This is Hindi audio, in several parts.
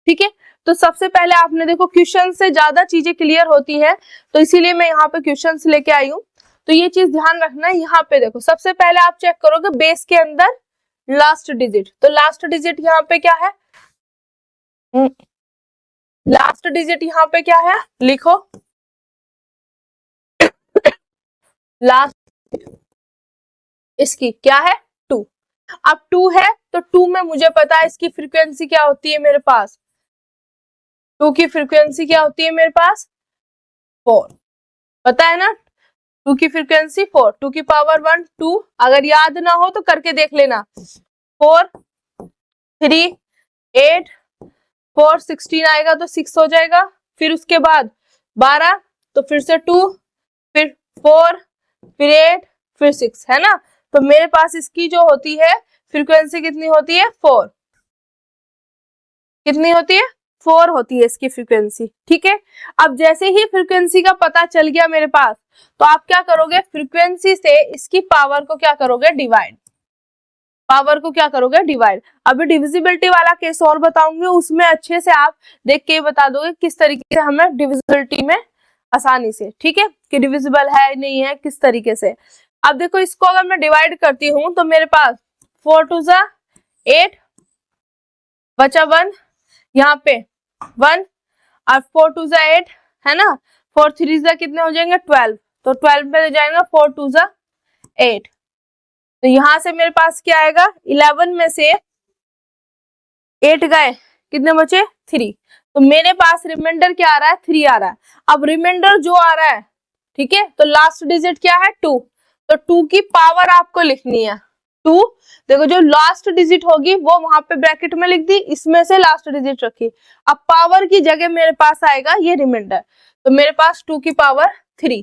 ठीक है, तो सबसे पहले आपने देखो क्वेश्चन से ज्यादा चीजें क्लियर होती है, तो इसीलिए मैं यहाँ पे क्वेश्चंस लेके आई हूँ। तो ये चीज ध्यान रखना है। यहाँ पे देखो सबसे पहले आप चेक करोगे बेस के अंदर लास्ट डिजिट, तो लास्ट डिजिट यहाँ पे क्या है, लास्ट डिजिट यहाँ पे क्या है, लिखो लास्ट इसकी क्या है 2। अब 2 है तो 2 में मुझे पता है इसकी फ्रीक्वेंसी क्या होती है, मेरे पास 2 की फ्रीक्वेंसी क्या होती है मेरे पास 4, पता है ना 2 की फ्रीक्वेंसी 4, 2 की पावर 1 2, अगर याद ना हो तो करके देख लेना। 4 3 8 4 16 आएगा तो 6 हो जाएगा, फिर उसके बाद 12 तो फिर से 2 फिर 4 फिर 8 फिर 6 है ना। तो मेरे पास इसकी जो होती है फ्रीक्वेंसी कितनी होती है 4, कितनी होती है 4 होती है इसकी फ्रीक्वेंसी। ठीक है, अब जैसे ही फ्रीक्वेंसी का पता चल गया मेरे पास, तो आप क्या करोगे फ्रीक्वेंसी से इसकी पावर को क्या करोगे डिवाइड, पावर को क्या करोगे डिवाइड। अभी डिविजिबिलिटी वाला केस और बताऊंगी, उसमें अच्छे से आप देख के बता दोगे किस तरीके से हमें डिविजिबिलिटी में आसानी से, ठीक है, कि डिविजिबल है नहीं है किस तरीके से। अब देखो इसको अगर मैं डिवाइड करती हूँ तो मेरे पास 4 2 जा 8 बचा 1, यहाँ पे 1 और 4 2 जा 8 है ना, 4 3 जा कितने हो जाएंगे 12, तो 12 पे जाएगा 4 2 जा 8, तो यहां से मेरे पास क्या आएगा 11 में से 8 गए कितने बचे 3, तो मेरे पास रिमाइंडर क्या आ रहा है 3 आ रहा है। अब रिमाइंडर जो आ रहा है ठीक है, तो लास्ट डिजिट क्या है 2, तो 2 की पावर आपको लिखनी है 2, देखो जो लास्ट डिजिट होगी वो वहां पे ब्रैकेट में लिख दी, इसमें से लास्ट डिजिट रखी। अब पावर की जगह मेरे पास आएगा ये रिमाइंडर, तो मेरे पास 2 की पावर 3,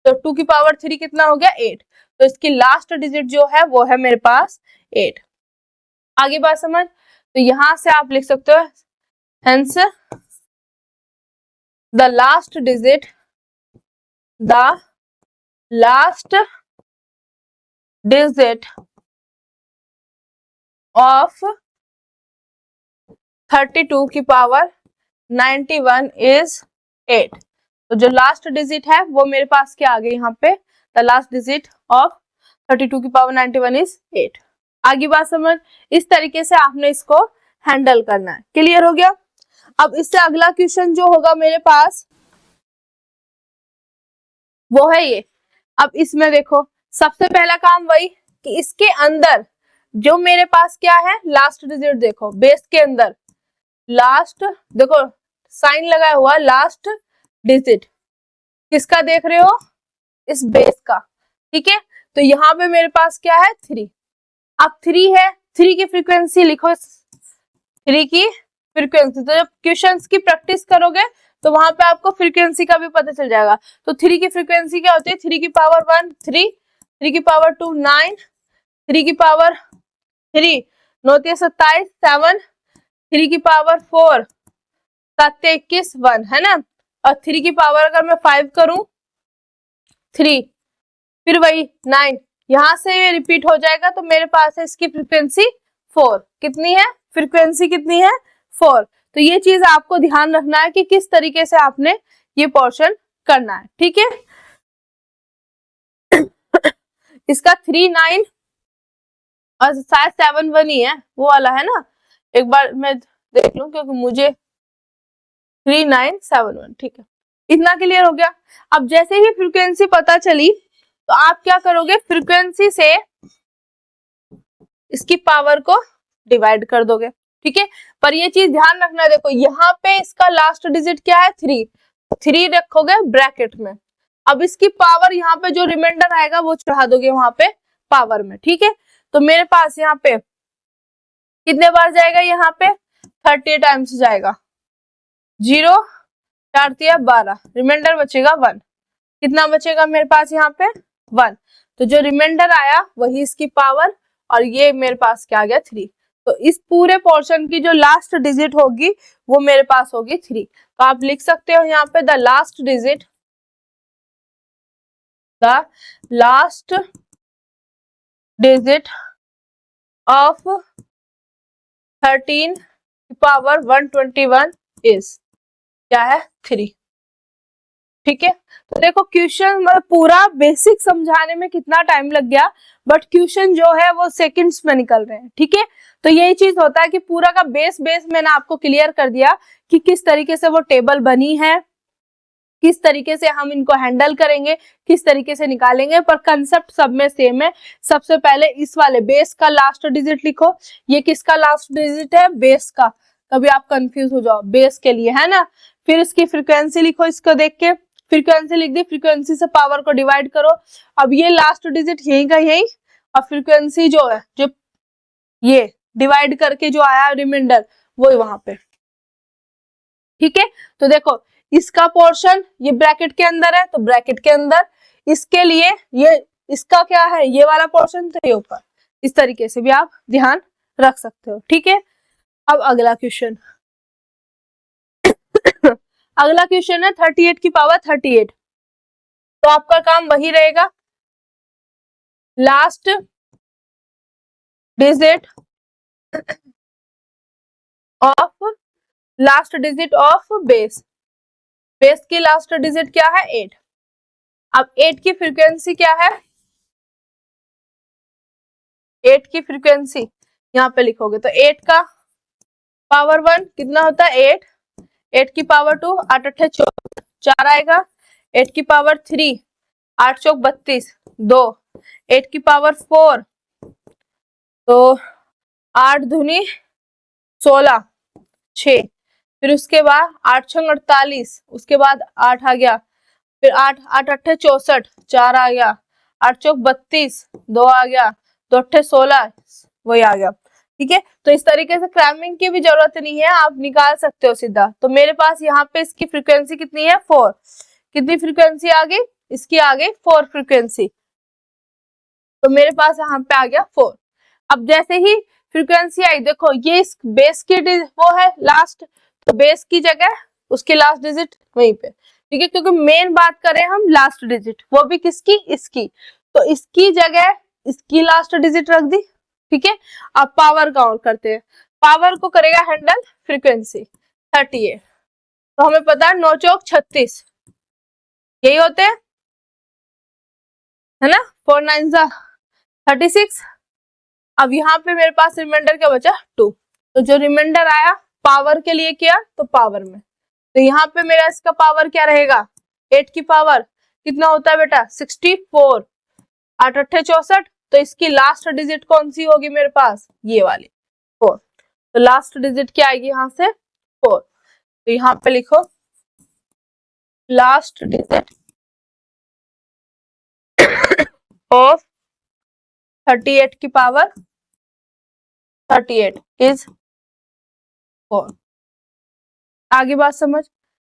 तो 2 की पावर 3 कितना हो गया 8, तो इसकी लास्ट डिजिट जो है वो है मेरे पास 8। आगे बात समझ, तो यहां से आप लिख सकते हो hence the last digit of 32 की पावर 91 इज 8, तो जो लास्ट डिजिट है वो मेरे पास क्या आ गई यहाँ पे, द लास्ट डिजिट ऑफ 32 की पावर 91 इज 8। आगे बात समझ, इस तरीके से आपने इसको हैंडल करना है। क्लियर हो गया। अब इससे अगला क्वेश्चन जो होगा मेरे पास वो है ये। अब इसमें देखो सबसे पहला काम वही कि इसके अंदर जो मेरे पास क्या है लास्ट डिजिट, देखो बेस के अंदर लास्ट, देखो साइन लगाया हुआ लास्ट डिजिट किसका देख रहे हो, इस बेस का, ठीक है। तो यहाँ पे मेरे पास क्या है 3, अब 3 है, 3 की फ्रीक्वेंसी लिखो, 3 की फ्रीक्वेंसी, तो जब क्वेश्चंस की प्रैक्टिस करोगे तो वहां पे आपको फ्रीक्वेंसी का भी पता चल जाएगा। तो 3 की फ्रीक्वेंसी क्या होती है, 3 की पावर 1 3, 3 की पावर 2 9, 3 की पावर 3 9 27 7, 3 की पावर 4 7 21 1 है ना, और 3 की पावर अगर मैं 5 करूं 3 फिर वही 9, यहां से ये रिपीट हो जाएगा, तो मेरे पास है इसकी फ्रीक्वेंसी 4, कितनी है फ्रीक्वेंसी कितनी है 4। तो ये चीज आपको ध्यान रखना है कि किस तरीके से आपने ये पोर्शन करना है, ठीक है। इसका 3 9 और शायद 7 1 ही है, वो वाला है ना, एक बार मैं देख लूं क्योंकि मुझे 3 9 7 1, ठीक है, इतना क्लियर हो गया। अब जैसे ही फ्रीक्वेंसी पता चली तो आप क्या करोगे, फ्रीक्वेंसी से इसकी पावर को डिवाइड कर दोगे, ठीक है। पर ये चीज ध्यान रखना, देखो यहाँ पे इसका लास्ट डिजिट क्या है 3, 3 रखोगे ब्रैकेट में, अब इसकी पावर यहाँ पे जो रिमाइंडर आएगा वो चढ़ा दोगे वहां पे पावर में, ठीक है। तो मेरे पास यहाँ पे कितने बार जाएगा, यहाँ पे 30 टाइम्स जाएगा, 0 4 दिया 12, रिमाइंडर बचेगा 1, कितना बचेगा मेरे पास यहाँ पे 1। तो जो रिमाइंडर आया वही इसकी पावर, और ये मेरे पास क्या आ गया 3। तो इस पूरे पोर्शन की जो लास्ट डिजिट होगी वो मेरे पास होगी 3। तो आप लिख सकते हो यहाँ पे the last digit of 13 power 121 is क्या है 3, ठीक है। तो देखो क्वेश्चन मतलब पूरा बेसिक समझाने में कितना टाइम लग गया, बट क्वेश्चन जो है वो सेकंड्स में निकल रहे हैं, ठीक है। तो यही चीज होता है कि पूरा का बेस मैंने आपको क्लियर कर दिया कि किस तरीके से वो टेबल बनी है, किस तरीके से हम इनको हैंडल करेंगे, किस तरीके से निकालेंगे, पर कंसेप्ट सब में सेम है। सबसे पहले इस वाले बेस का लास्ट डिजिट लिखो, ये किसका लास्ट डिजिट है, बेस का, कभी आप कंफ्यूज हो जाओ, बेस के लिए है ना। फिर इसकी फ्रीक्वेंसी लिखो, इसको देख के फ्रीक्वेंसी लिख दी, फ्रीक्वेंसी से पावर को डिवाइड करो। अब ये लास्ट डिजिट यही का यही, और फ्रीक्वेंसी जो है जो ये डिवाइड करके जो आया रिमाइंडर वो वहां पे, ठीक है। तो देखो इसका पोर्शन ये ब्रैकेट के अंदर है, तो ब्रैकेट के अंदर, इसके लिए ये इसका क्या है ये वाला पोर्शन, तो ये ऊपर, इस तरीके से भी आप ध्यान रख सकते हो, ठीक है। अब अगला क्वेश्चन अगला क्वेश्चन है 38 की पावर 38। तो आपका काम वही रहेगा, लास्ट डिजिट ऑफ बेस की लास्ट डिजिट क्या है 8। अब 8 की फ्रीक्वेंसी क्या है, 8 की फ्रीक्वेंसी यहाँ पे लिखोगे तो 8 का पावर 1 कितना होता है 8, 8 की पावर 2 8 8 4 आएगा, 8 की पावर 3 8 चौक 32 2, 8 की पावर 4 तो 8 दूनी 16 6, फिर उसके बाद 8 छंग 48, उसके बाद 8 आ गया, फिर 8 8 8 64 4 आ गया, 8 चौक 32 2 आ गया, 2 8 16 वही आ गया, ठीक है। तो इस तरीके से क्रैमिंग की भी जरूरत नहीं है, आप निकाल सकते हो सीधा। तो मेरे पास यहाँ पे इसकी फ्रीक्वेंसी कितनी है 4, कितनी फ्रीक्वेंसी आ गई, इसकी आ गई 4 फ्रीक्वेंसी, तो मेरे पास यहाँ पे आ गया 4। अब जैसे ही फ्रीक्वेंसी आई, देखो ये इस बेस की वो है लास्ट, तो बेस की जगह उसकी लास्ट डिजिट वहीं पे, ठीक है, क्योंकि मेन बात करें हम लास्ट डिजिट, वो भी किसकी, इसकी, तो इसकी जगह इसकी लास्ट डिजिट रख दी, ठीक है। अब पावर काउंट करते हैं, पावर को करेगा हैंडल फ्रीक्वेंसी 38, तो हमें पता है 9 चौक 36 यही होते हैं, है ना, 4 9 36। अब यहाँ पे मेरे पास रिमाइंडर क्या बचा 2, तो जो रिमाइंडर आया पावर के लिए किया तो पावर में, तो यहाँ पे मेरा इसका पावर क्या रहेगा 8 की पावर कितना होता है बेटा 64, 8 8 64, तो इसकी लास्ट डिजिट कौन सी होगी मेरे पास ये वाली 4, तो लास्ट डिजिट क्या आएगी यहाँ से 4, तो यहाँ पे लिखो लास्ट डिजिट ऑफ 38 की पावर 38 इज 4। आगे बात समझ,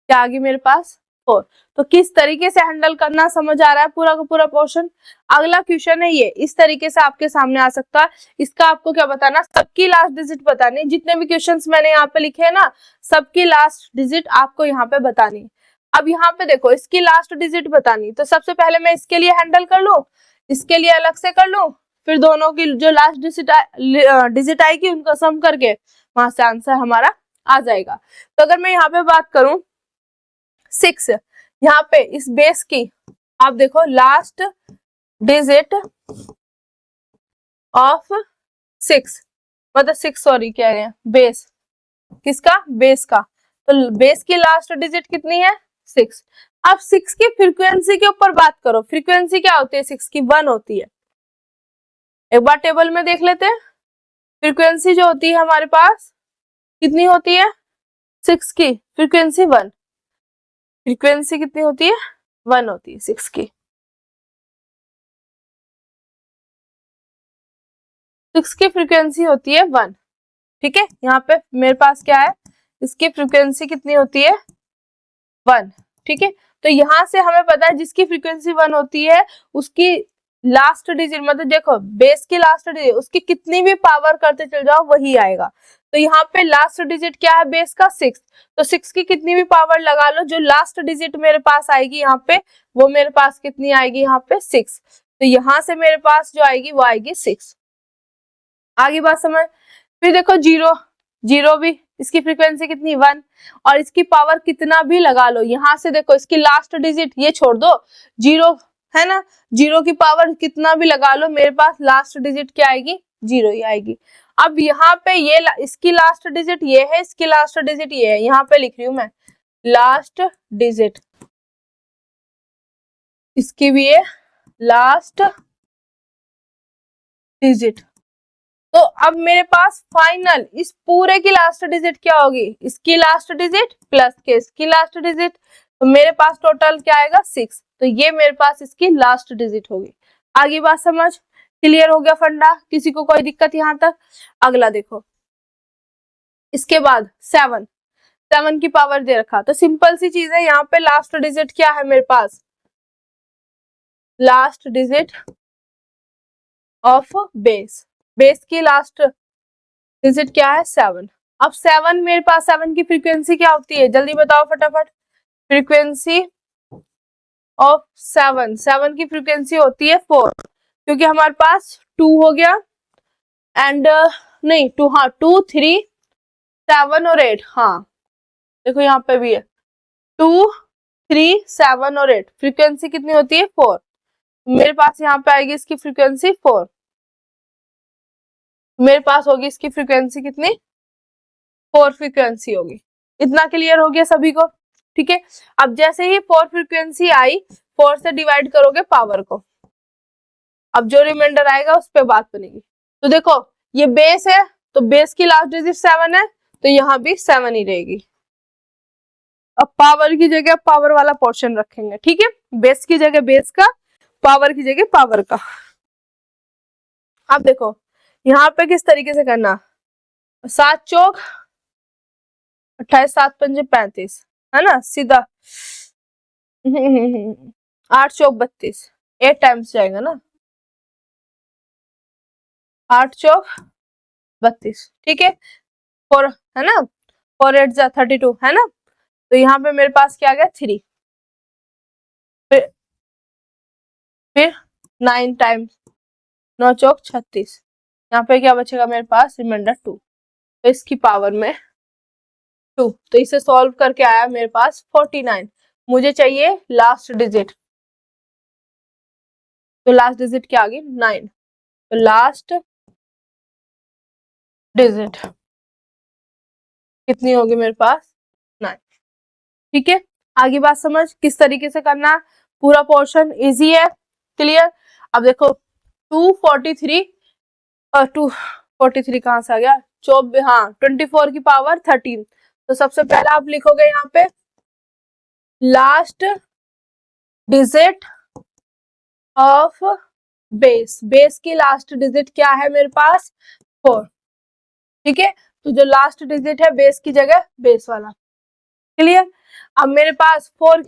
क्या आगे मेरे पास 4। तो किस तरीके से हैंडल करना समझ आ रहा है पूरा का पूरा पोर्शन। अगला क्वेश्चन है ये, इस तरीके से आपके सामने आ सकता है। इसका आपको क्या बताना, सबकी लास्ट डिजिट बतानी, जितने भी क्वेश्चंस मैंने यहाँ पे लिखे हैं ना सबकी लास्ट डिजिट आपको यहाँ पे बतानी। अब यहाँ पे देखो इसकी लास्ट डिजिट बतानी, तो सबसे पहले मैं इसके लिए हैंडल कर लूं, इसके लिए अलग से कर लूं, फिर दोनों की जो लास्ट डिजिट आएगी उनका सम करके वहां से आंसर हमारा आ जाएगा। तो अगर मैं यहाँ पे बात करूं 6, यहाँ पे इस बेस की आप देखो लास्ट डिजिट ऑफ 6 मतलब 6 सॉरी क्या है बेस, किसका बेस का, तो बेस की लास्ट डिजिट कितनी है 6। अब 6 की फ्रीक्वेंसी के ऊपर बात करो, फ्रीक्वेंसी क्या होती है 6 की 1 होती है। एक बार टेबल में देख लेते हैं, फ्रीक्वेंसी जो होती है हमारे पास कितनी होती है 6 की फ्रीक्वेंसी 1, फ्रीक्वेंसी कितनी होती है 1 होती है 6 की। 6 की फ्रीक्वेंसी होती है 1। ठीक है, यहाँ पे मेरे पास क्या है, इसकी फ्रीक्वेंसी कितनी होती है 1। ठीक है, तो यहाँ से हमें पता है जिसकी फ्रीक्वेंसी 1 होती है उसकी लास्ट डिजिट, मतलब देखो बेस की लास्ट डिजिट उसकी कितनी भी पावर करते चल जाओ वही आएगा। तो यहाँ पे लास्ट डिजिट क्या है बेस का 6, तो 6 की कितनी भी पावर लगा लो, जो लास्ट डिजिट मेरे पास आएगी यहाँ पे वो मेरे पास कितनी आएगी यहाँ पे 6। तो यहाँ से मेरे पास जो आएगी वो आएगी 6। आगे बात समझ। फिर देखो जीरो, जीरो भी इसकी फ्रीक्वेंसी कितनी 1, और इसकी पावर कितना भी लगा लो, यहाँ से देखो इसकी लास्ट डिजिट ये छोड़ दो, जीरो है ना, जीरो की पावर कितना भी लगा लो मेरे पास लास्ट डिजिट क्या आएगी, जीरो ही आएगी। अब यहाँ पे ये इसकी लास्ट डिजिट ये है, इसकी लास्ट डिजिट ये है, यहाँ पे लिख रही हूँ मैं लास्ट डिजिट, इसकी भी है लास्ट डिजिट। तो अब मेरे पास फाइनल इस पूरे की लास्ट डिजिट क्या होगी, इसकी लास्ट डिजिट प्लस के इसकी लास्ट डिजिट, तो मेरे पास टोटल क्या आएगा 6। तो ये मेरे पास इसकी लास्ट डिजिट होगी। आगे बात समझ, क्लियर हो गया फंडा, किसी को कोई दिक्कत यहाँ तक। अगला देखो, इसके बाद 7, 7 की पावर दे रखा, तो सिंपल सी चीज है, यहाँ पे लास्ट डिजिट क्या है मेरे पास, last digit of base, base की लास्ट डिजिट क्या है 7। अब 7 मेरे पास 7 की फ्रीक्वेंसी क्या होती है, जल्दी बताओ फटाफट। फ्रीक्वेंसी ऑफ 7, 7 की फ्रीक्वेंसी होती है 4, क्योंकि हमारे पास 2 हो गया एंड नहीं 2, हाँ 2 3 7 और 8, हाँ देखो यहाँ पे भी है 2 3 7 और 8, फ्रीक्वेंसी कितनी होती है 4। मेरे पास यहाँ पे आएगी इसकी फ्रीक्वेंसी 4, मेरे पास होगी इसकी फ्रीक्वेंसी कितनी 4 फ्रीक्वेंसी होगी। इतना क्लियर हो गया सभी को। ठीक है, अब जैसे ही 4 फ्रीक्वेंसी आई, 4 से डिवाइड करोगे पावर को, अब जो रिमाइंडर आएगा उस पर बात बनेगी। तो देखो ये बेस है, तो बेस की लास्ट डिजिट 7 है, तो यहाँ भी 7 ही रहेगी। अब पावर की जगह पावर वाला पोर्शन रखेंगे। ठीक है, बेस की जगह बेस का, पावर की जगह पावर का। अब देखो यहाँ पे किस तरीके से करना, 7 चौक 28, 7 पंजे 35, है ना सीधा 8 चौक 32, 8 टाइम्स जाएगा ना, 8 चौक 32। ठीक है, 4 है ना, 4 8 जा 32 है ना, तो यहाँ पे मेरे पास क्या आ गया 3, फिर 9 टाइम्स 9 चौक 36, यहाँ पे क्या बचेगा मेरे पास रिमाइंडर 2, तो इसकी पावर में 2, तो इसे सॉल्व करके आया मेरे पास 49। मुझे चाहिए लास्ट डिजिट, तो लास्ट डिजिट क्या आ गई 9, तो लास्ट डिजिट कितनी होगी मेरे पास 9। ठीक है, आगे बात समझ किस तरीके से करना, पूरा पोर्शन इजी है, क्लियर। अब देखो 243 और 243 कहाँ से आ गया 24, हाँ 24 की पावर 13, तो सबसे पहला आप लिखोगे यहाँ पे last digit of base, base की लास्ट डिजिट क्या है मेरे पास 4। ठीक है, तो जो लास्ट डिजिट है बेस की जगह बेस वाला, क्लियर। अब मेरे पास 4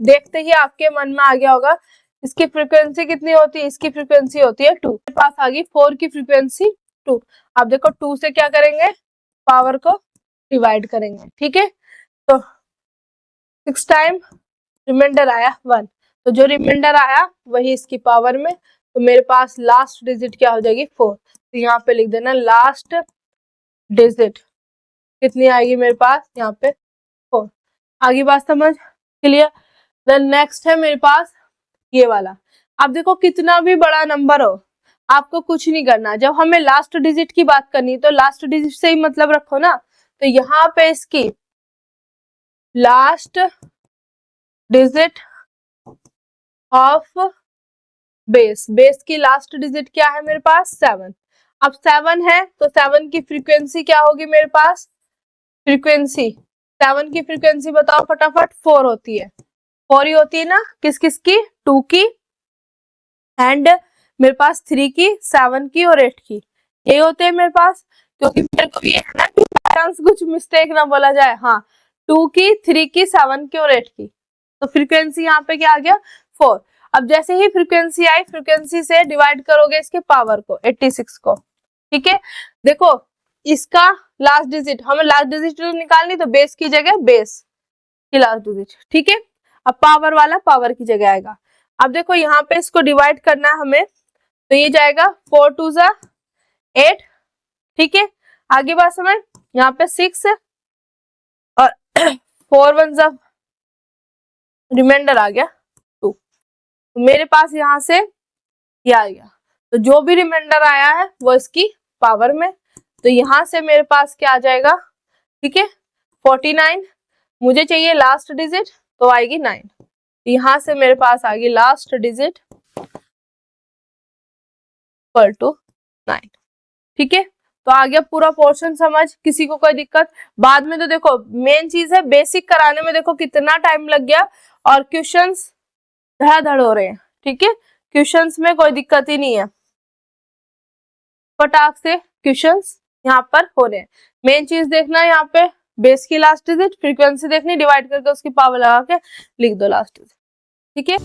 देखते ही आपके मन में आ गया होगा इसकी फ्रीक्वेंसी कितनी होती है, इसकी फ्रीक्वेंसी होती है 2, मेरे पास आ गई 4 की फ्रीक्वेंसी 2। अब देखो 2 से क्या करेंगे, पावर को डिवाइड करेंगे। ठीक है, तो 6 टाइम रिमाइंडर आया 1, तो जो रिमाइंडर आया वही इसकी पावर में, तो मेरे पास लास्ट डिजिट क्या हो जाएगी 4, तो यहाँ पे लिख देना लास्ट डिजिट कितनी आएगी मेरे पास यहाँ पे 4। आगे बात समझ, क्लियर। देन नेक्स्ट है मेरे पास ये वाला। अब देखो कितना भी बड़ा नंबर हो आपको कुछ नहीं करना, जब हमें लास्ट डिजिट की बात करनी तो लास्ट डिजिट से ही मतलब रखो ना, तो यहाँ पे इसकी last digit of base, base की लास्ट डिजिट क्या है मेरे पास 7। अब 7 है तो 7 की फ्रीक्वेंसी क्या होगी मेरे पास, फ्रीक्वेंसी 7 की फ्रीक्वेंसी बताओ फटाफट 4 होती है, 4 ही होती है ना, किस किस की, 2 की एंड मेरे पास 3 की, 7 की और 8 की, ये होते हैं मेरे पास। क्योंकि मेरे को ये है ना कि चांस कुछ मिस्टेक ना बोला जाए। हाँ, 2 की, 3 की, 7 की और 8 की, तो फ्रीक्वेंसी यहाँ पे क्या आ गया, 4। अब जैसे ही फ्रीक्वेंसी आई, फ्रीक्वेंसी से डिवाइड करोगे इसके पावर को, 86 को, ठीक है। देखो इसका लास्ट डिजिट, हमें लास्ट डिजिट निकालनी, तो बेस की जगह बेस की लास्ट डिजिट, ठीक है। अब पावर वाला पावर की जगह आएगा। अब देखो यहाँ पे इसको डिवाइड करना है हमें, तो ये जाएगा 4 2 जा 8, ठीक है। आगे बात समझ, यहाँ पे 6 और 4 1 जा रिमाइंडर आ गया 2, तो मेरे पास यहाँ से ये आ गया। तो जो भी रिमाइंडर आया है वो इसकी पावर में, तो यहाँ से मेरे पास क्या आ जाएगा, ठीक है 49। मुझे चाहिए लास्ट डिजिट, तो आएगी 9, यहाँ से मेरे पास आ गई लास्ट डिजिट इक्वल टू 9, ठीक है। तो आ गया पूरा पोर्शन समझ, किसी को कोई दिक्कत? बाद में तो देखो मेन चीज है, बेसिक कराने में देखो कितना टाइम लग गया, और क्वेश्चंस धड़ाधड़ हो रहे हैं, ठीक है। क्वेश्चंस में कोई दिक्कत ही नहीं है, फटाक से क्वेश्चंस यहाँ पर हो रहे हैं। मेन चीज देखना है यहाँ पे, बेस की लास्ट डिजिट, फ्रीक्वेंसी देखनी, डिवाइड करके उसकी पावर लगा के लिख दो लास्ट डिजिट, ठीक है।